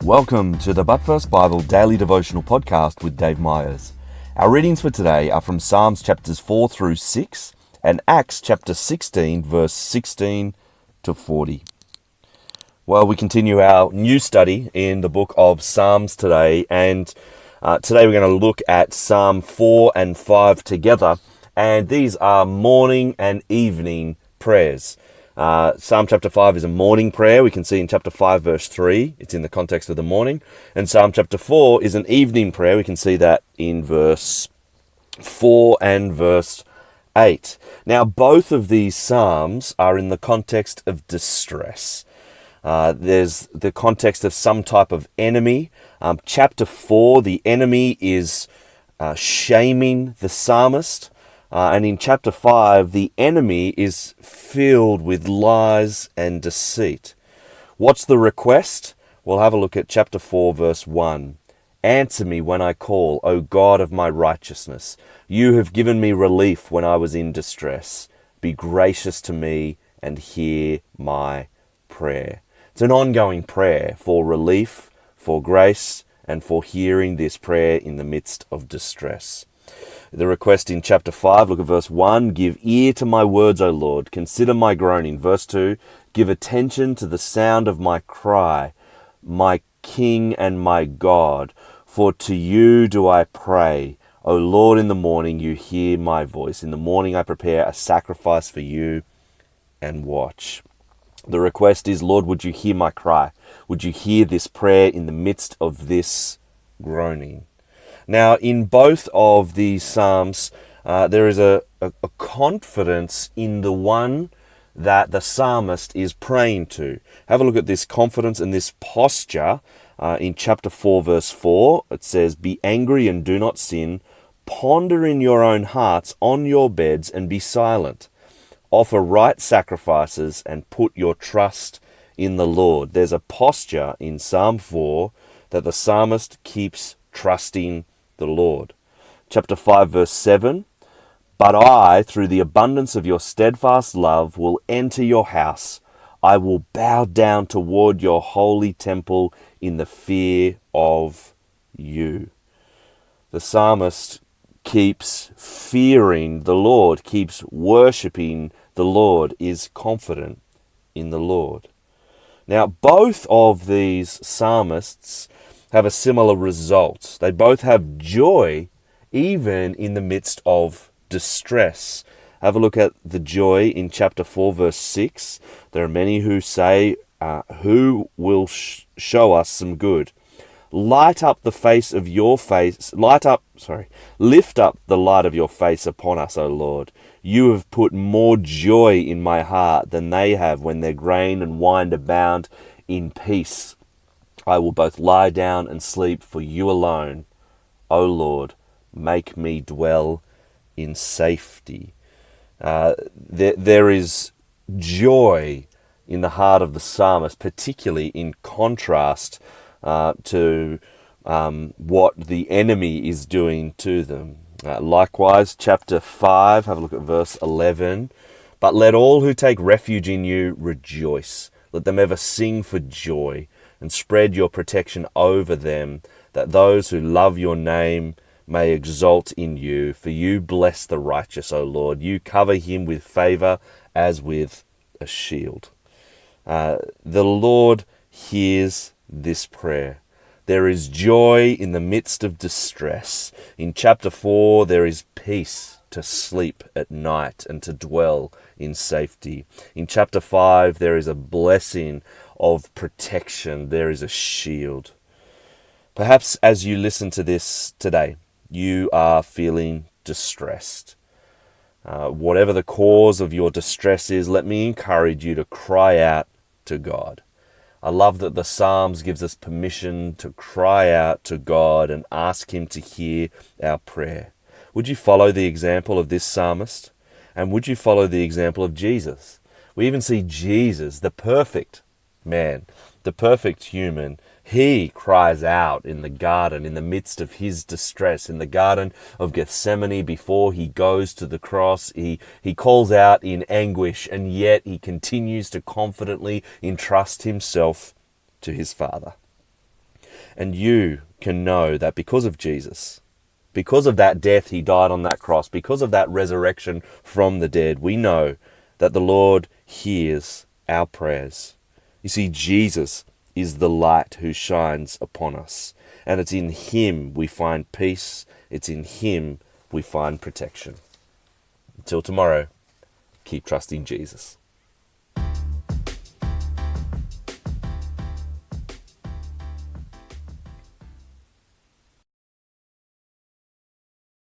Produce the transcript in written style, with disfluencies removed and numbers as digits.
Welcome to the But First Bible Daily Devotional Podcast with Dave Myers. Our readings for today are from Psalms chapters 4 through 6 and Acts chapter 16, verse 16 to 40. Well, we continue our new study in the book of Psalms today, and today we're going to look at Psalm 4 and 5 together, and these are morning and evening prayers. Psalm chapter 5 is a morning prayer. We can see in chapter 5 verse 3, it's in the context of the morning. And Psalm chapter 4 is an evening prayer. We can see that in verse 4 and verse 8. Now, both of these psalms are in the context of distress. There's the context of some type of enemy. Chapter 4, the enemy is shaming the psalmist. And in chapter 5, the enemy is filled with lies and deceit. What's the request? We'll have a look at chapter 4, verse 1. Answer me when I call, O God of my righteousness. You have given me relief when I was in distress. Be gracious to me and hear my prayer. It's an ongoing prayer for relief, for grace, and for hearing this prayer in the midst of distress. The request in chapter 5, look at verse 1, give ear to my words, O Lord, consider my groaning. Verse 2, give attention to the sound of my cry, my King and my God, for to you do I pray. O Lord, in the morning you hear my voice. In the morning I prepare a sacrifice for you and watch. The request is, Lord, would you hear my cry? Would you hear this prayer in the midst of this groaning? Now, in both of these psalms, there is a confidence in the one that the psalmist is praying to. Have a look at this confidence and this posture in chapter 4, verse 4. It says, be angry and do not sin. Ponder in your own hearts on your beds and be silent. Offer right sacrifices and put your trust in the Lord. There's a posture in Psalm 4 that the psalmist keeps trusting the Lord. Chapter 5 verse 7, but I, through the abundance of your steadfast love, will enter your house. I will bow down toward your holy temple in the fear of you. The psalmist keeps fearing the Lord, keeps worshipping the Lord, is confident in the Lord. Now, both of these psalmists have a similar result. They both have joy even in the midst of distress. Have a look at the joy in chapter 4 verse 6. There are many who say, who will show us some good? Lift up the light of your face upon us, O Lord. You have put more joy in my heart than they have when their grain and wine abound in peace. I will both lie down and sleep for you alone. O Lord, make me dwell in safety. There is joy in the heart of the psalmist, particularly in contrast to what the enemy is doing to them. Likewise, chapter 5, have a look at verse 11. But let all who take refuge in you rejoice. Let them ever sing for joy, and spread your protection over them, that those who love your name may exult in you. For you bless the righteous, O Lord. You cover him with favor as with a shield. The Lord hears this prayer. There is joy in the midst of distress. In chapter 4, there is peace to sleep at night and to dwell in safety. In chapter 5, there is a blessing of protection. There is a shield. Perhaps as you listen to this today, you are feeling distressed. Whatever the cause of your distress is, let me encourage you to cry out to God. I love that the Psalms gives us permission to cry out to God and ask him to hear our prayer. Would you follow the example of this psalmist? And would you follow the example of Jesus? We even see Jesus, the perfect man, the perfect human. He cries out in the garden, in the midst of his distress, in the Garden of Gethsemane before he goes to the cross. He calls out in anguish, and yet he continues to confidently entrust himself to his Father. And you can know that because of Jesus, because of that death he died on that cross, because of that resurrection from the dead, we know that the Lord hears our prayers. You see, Jesus is the light who shines upon us. And it's in him we find peace. It's in him we find protection. Until tomorrow, keep trusting Jesus.